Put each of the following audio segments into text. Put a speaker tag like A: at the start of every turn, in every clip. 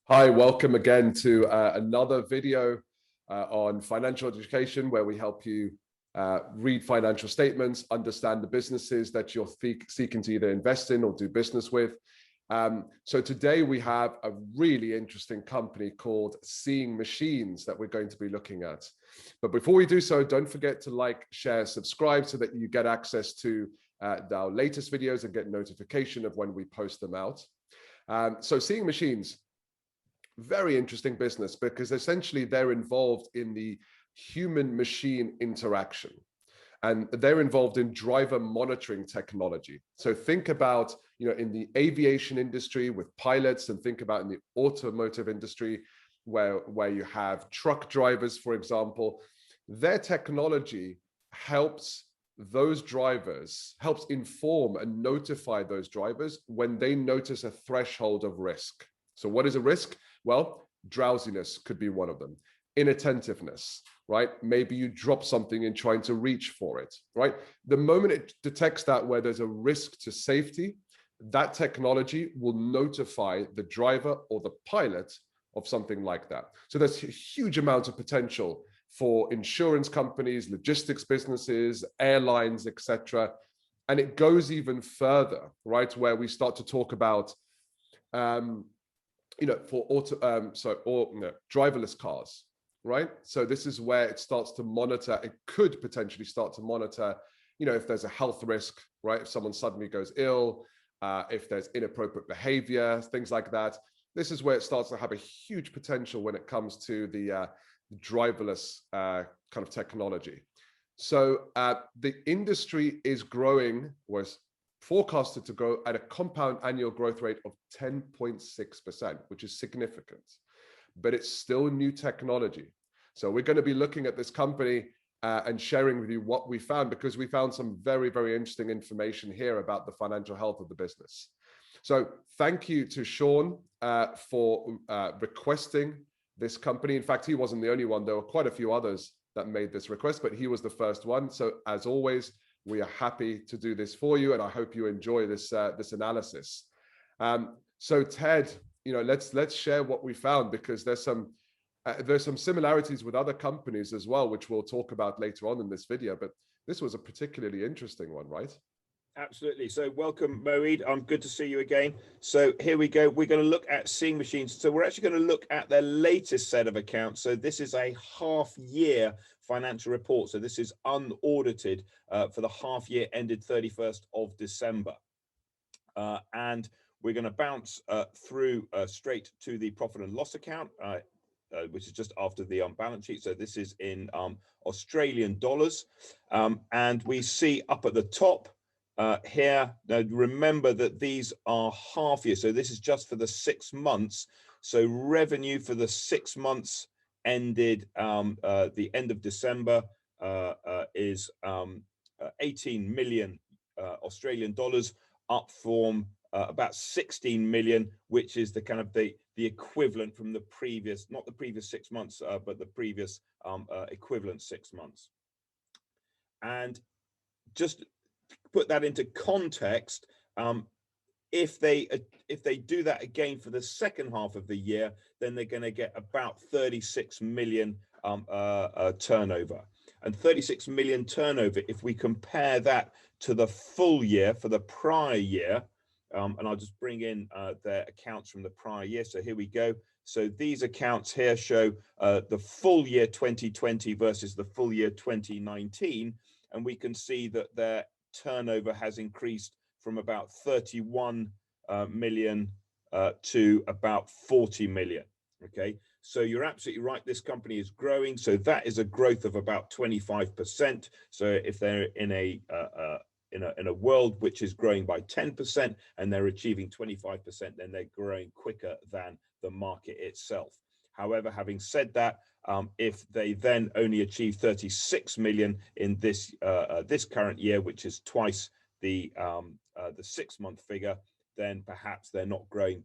A: Hi, welcome again to another video on financial education, where we help you read financial statements, understand the businesses that you're seeking to either invest in or do business with. So today we have a really interesting company called Seeing Machines that we're going to be looking at. But before we do so, don't forget to like, share, subscribe so that you get access to our latest videos and get notification of when we post them out. So Seeing Machines, very interesting business because essentially they're involved in the human machine interaction, and they're involved in driver monitoring technology. So think about, in the aviation industry with pilots, and think about in the automotive industry where you have truck drivers, for example. Their technology helps those drivers, helps inform and notify those drivers when they notice a threshold of risk. So what is a risk? Well, drowsiness could be one of them. Inattentiveness, right? Maybe you drop something in trying to reach for it, right? The moment it detects that where there's a risk to safety, that technology will notify the driver or the pilot of something like that. So there's a huge amount of potential for insurance companies, logistics businesses, airlines, etc. And it goes even further, right? Where we start to talk about for driverless cars, right? So this is where it starts to monitor. It could potentially start to monitor, if there's a health risk, right? If someone suddenly goes ill, if there's inappropriate behavior, things like that. This is where it starts to have a huge potential when it comes to the driverless kind of technology. So the industry is growing, was forecasted to grow at a compound annual growth rate of 10.6%, which is significant, but it's still new technology. So we're going to be looking at this company and sharing with you what we found, because we found some very, very interesting information here about the financial health of the business. So thank you to Sean for requesting this company. In fact, he wasn't the only one. There were quite a few others that made this request, but he was the first one. So as always, we are happy to do this for you, and I hope you enjoy this this analysis. So Ted, let's share what we found, because there's some similarities with other companies as well, which we'll talk about later on in this video. But this was a particularly interesting one, right?
B: Absolutely. So welcome, Moeed. Good to see you again. So here we go. We're going to look at Seeing Machines. So we're actually going to look at their latest set of accounts. So this is a half-year financial report. So this is unaudited for the half year ended 31st of December. And we're going to bounce through straight to the profit and loss account, which is just after the balance sheet. So this is in Australian dollars. And we see up at the top here, now remember that these are half year. So this is just for the 6 months. So revenue for the 6 months ended the end of December is 18 million Australian dollars, up from about 16 million, which is the kind of the equivalent from the previous, not the previous 6 months, but the previous equivalent 6 months. And just put that into context, if they do that again for the second half of the year, then they're going to get about 36 million turnover. And 36 million turnover, if we compare that to the full year for the prior year, and I'll just bring in their accounts from the prior year. So here we go. So these accounts here show the full year 2020 versus the full year 2019, and we can see that their turnover has increased from about 31 million to about 40 million. Okay, so you're absolutely right. This company is growing. So that is a growth of about 25%. So if they're in a world which is growing by 10% and they're achieving 25%, then they're growing quicker than the market itself. However, having said that, if they then only achieve 36 million in this this current year, which is twice the 6 month figure, then perhaps they're not growing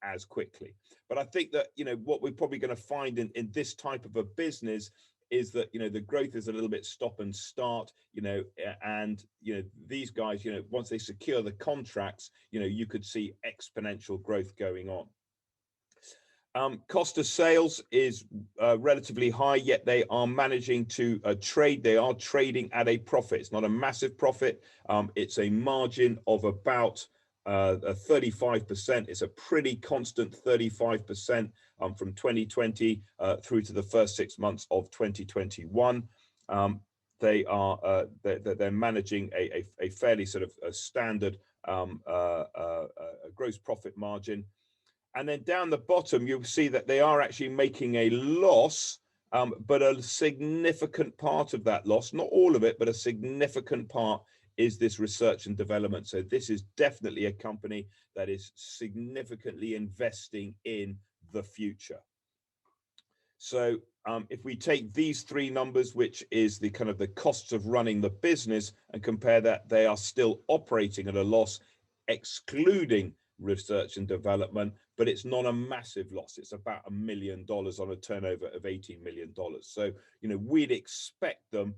B: as quickly. But I think that what we're probably going to find in this type of a business is that the growth is a little bit stop and start, and these guys, once they secure the contracts, you could see exponential growth going on. Cost of sales is relatively high, yet they are managing to trade. They are trading at a profit. It's not a massive profit. It's a margin of about 35%. It's a pretty constant 35% from 2020 through to the first 6 months of 2021. They're managing a fairly sort of a standard gross profit margin. And then down the bottom, you'll see that they are actually making a loss, but a significant part of that loss, not all of it, but a significant part is this research and development. So this is definitely a company that is significantly investing in the future. So if we take these three numbers, which is the kind of the costs of running the business, and compare that, they are still operating at a loss, excluding research and development, but it's not a massive loss. It's about $1 million on a turnover of $18 million. So, we'd expect them,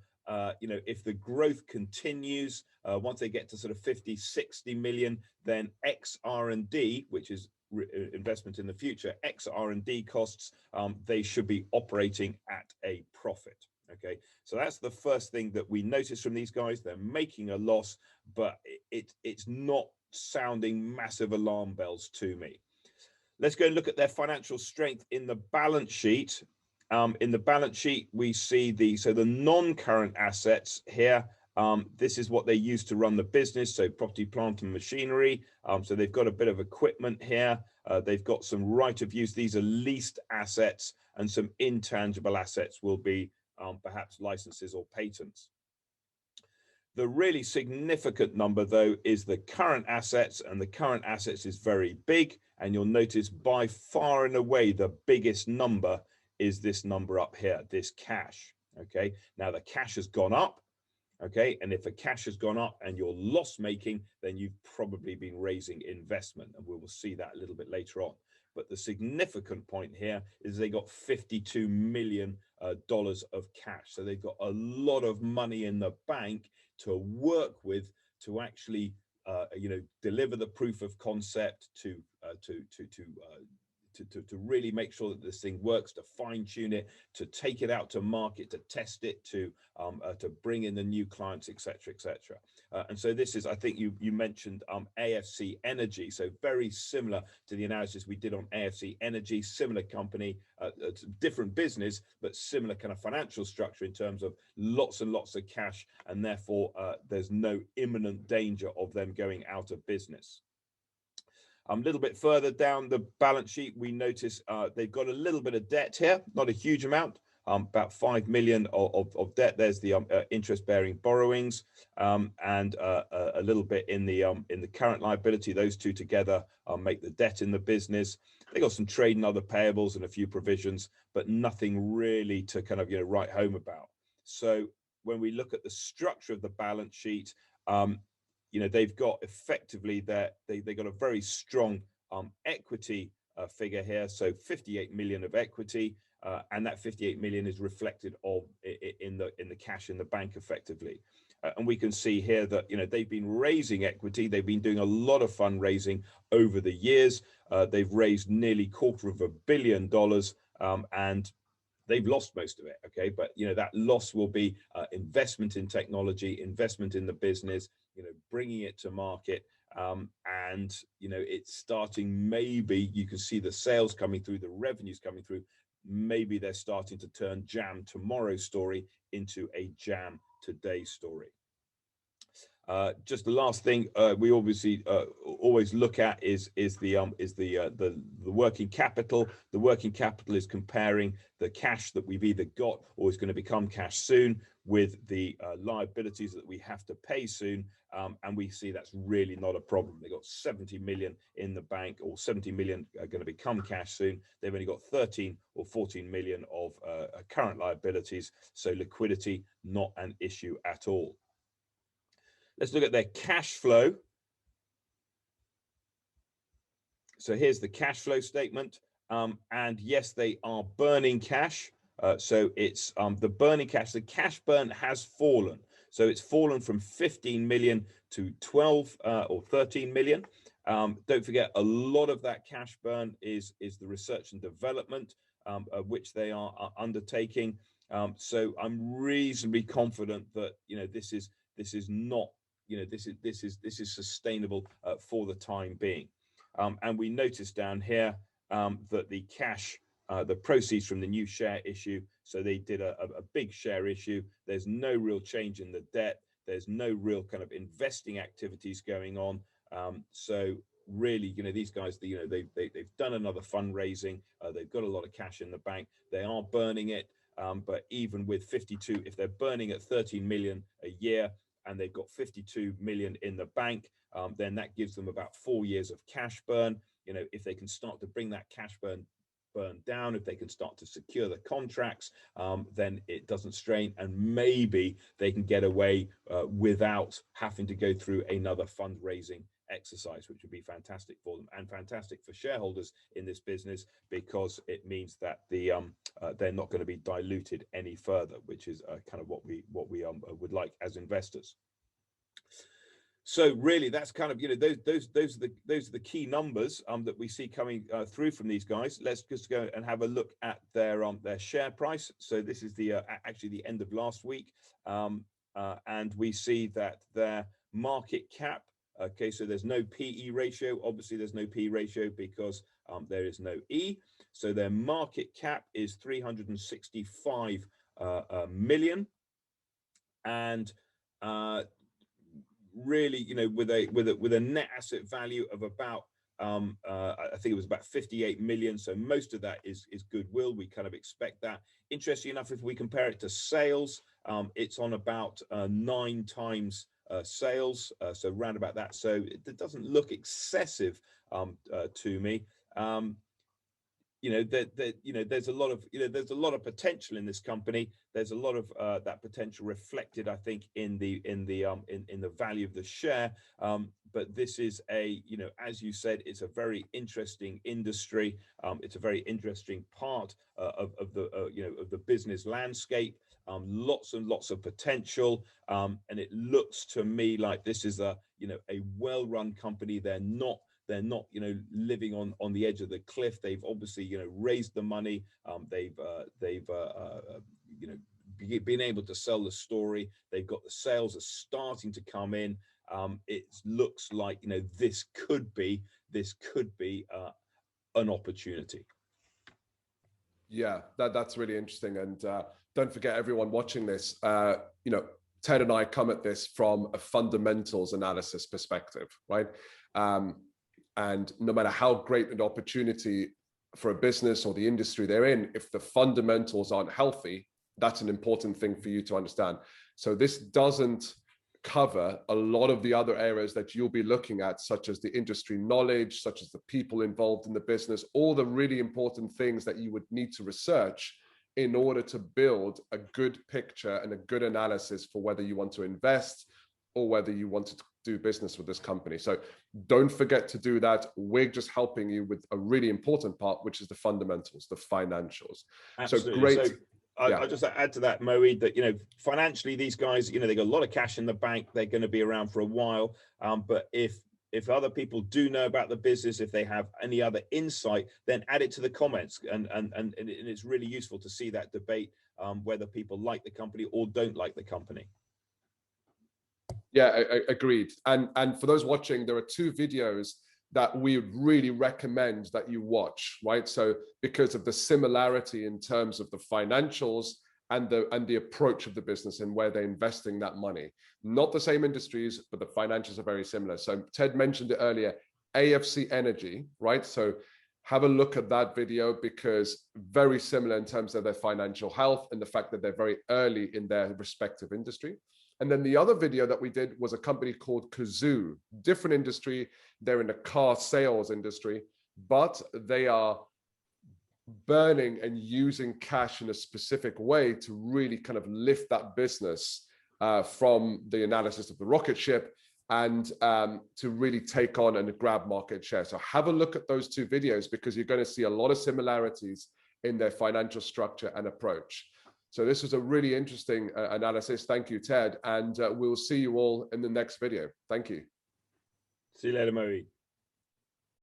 B: if the growth continues, once they get to sort of 50, 60 million, then X R&D, which is investment in the future, X R&D costs, they should be operating at a profit. Okay, so that's the first thing that we notice from these guys. They're making a loss, but it's not sounding massive alarm bells to me. Let's go and look at their financial strength in the balance sheet. In the balance sheet, we see the non-current assets here. This is what they use to run the business, so property, plant, and machinery. So they've got a bit of equipment here. They've got some right of use. These are leased assets, and some intangible assets will be perhaps licenses or patents. The really significant number, though, is the current assets, and the current assets is very big. And you'll notice by far and away the biggest number is this number up here, this cash. Okay, now the cash has gone up. Okay, and if the cash has gone up and you're loss making, then you've probably been raising investment, and we will see that a little bit later on. But the significant point here is they got $52 million of cash. So they've got a lot of money in the bank to work with to actually, deliver the proof of concept, to really make sure that this thing works, to fine tune it, to take it out to market, to test it, to bring in the new clients, etc., etc. And so this is, I think you mentioned AFC Energy, so very similar to the analysis we did on AFC Energy, similar company, different business, but similar kind of financial structure in terms of lots and lots of cash, and therefore there's no imminent danger of them going out of business. A little bit further down the balance sheet, we notice they've got a little bit of debt here, not a huge amount, about 5 million of debt. There's the interest-bearing borrowings, and a little bit in the current liability. Those two together make the debt in the business. They got some trade and other payables and a few provisions, but nothing really to kind of write home about. So when we look at the structure of the balance sheet, they've got effectively they got a very strong equity figure here. So 58 million of equity, and that 58 million is reflected in the cash in the bank effectively. And we can see here that they've been raising equity. They've been doing a lot of fundraising over the years. They've raised nearly $250 million, and they've lost most of it. Okay, but that loss will be investment in technology, investment in the business, bringing it to market, and it's starting. Maybe you can see the sales coming through, the revenues coming through. Maybe they're starting to turn jam tomorrow's story into a jam today story. Just the last thing we obviously always look at is the working capital. The working capital is comparing the cash that we've either got or is going to become cash soon with the liabilities that we have to pay soon, and we see that's really not a problem. They got 70 million in the bank, or 70 million are going to become cash soon. They've only got 13 or 14 million of current liabilities, so liquidity not an issue at all. Let's look at their cash flow. So here's the cash flow statement. And yes, they are burning cash. So it's the burning cash. The cash burn has fallen. So it's fallen from 15 million to 12 or 13 million. Don't forget, a lot of that cash burn is the research and development, which they are undertaking. So I'm reasonably confident that this is not this is sustainable for the time being. And we notice down here that the cash, the proceeds from the new share issue, so they did a big share issue. There's no real change in the debt. There's no real kind of investing activities going on. So really, these guys, they've done another fundraising. They've got a lot of cash in the bank. They are burning it. But even with 52, if they're burning at 13 million a year and they've got 52 million in the bank, then that gives them about 4 years of cash burn. If they can start to bring that cash burn down, if they can start to secure the contracts, then it doesn't strain, and maybe they can get away without having to go through another fundraising exercise, which would be fantastic for them and fantastic for shareholders in this business, because it means that they're not going to be diluted any further, which is kind of what we would like as investors. So really, that's kind of those are the key numbers that we see coming through from these guys. Let's just go and have a look at their share price. So this is the actually the end of last week, and we see that their market cap. Okay, so there's no PE ratio. Obviously, there's no PE ratio because there is no E. So their market cap is 365 million, and really, with a net asset value of about I think it was about 58 million. So most of that is goodwill. We kind of expect that. Interesting enough, if we compare it to sales, it's on about 9 times sales, so round about that. So it doesn't look excessive to me. There's a lot of potential in this company. There's a lot of that potential reflected, I think, in the value of the share. But this is as you said, it's a very interesting industry. It's a very interesting part of the business landscape. Lots and lots of potential, and it looks to me like this is a well-run company. They're not living on the edge of the cliff. They've obviously raised the money. They've been able to sell the story. They've got the sales are starting to come in. It looks like this could be an opportunity.
A: Yeah, that's really interesting. And don't forget, everyone watching this, Ted and I come at this from a fundamentals analysis perspective, right? And no matter how great an opportunity for a business or the industry they're in, if the fundamentals aren't healthy, that's an important thing for you to understand. So this doesn't cover a lot of the other areas that you'll be looking at, such as the industry knowledge, such as the people involved in the business, all the really important things that you would need to research in order to build a good picture and a good analysis for whether you want to invest or whether you want to do business with this company. So don't forget to do that. We're just helping you with a really important part, which is the fundamentals, the financials.
B: Absolutely.
A: So great.
B: So I'll just add to that, Moeed, that financially, these guys, they got a lot of cash in the bank. They're going to be around for a while. But if other people do know about the business, if they have any other insight, then add it to the comments. And it's really useful to see that debate, whether people like the company or don't like the company.
A: Yeah, agreed. And for those watching, there are 2 videos that we would really recommend that you watch, right? So because of the similarity in terms of the financials and the approach of the business and where they're investing that money. Not the same industries, but the financials are very similar. So Ted mentioned it earlier, AFC Energy, right? So have a look at that video, because very similar in terms of their financial health and the fact that they're very early in their respective industry. And then the other video that we did was a company called Kazoo, different industry. They're in the car sales industry, but they are burning and using cash in a specific way to really kind of lift that business from the analysis of the rocket ship and to really take on and grab market share. So have a look at those 2 videos, because you're going to see a lot of similarities in their financial structure and approach. So this was a really interesting analysis. Thank you, Ted. And we'll see you all in the next video. Thank you.
B: See you later, Moeed.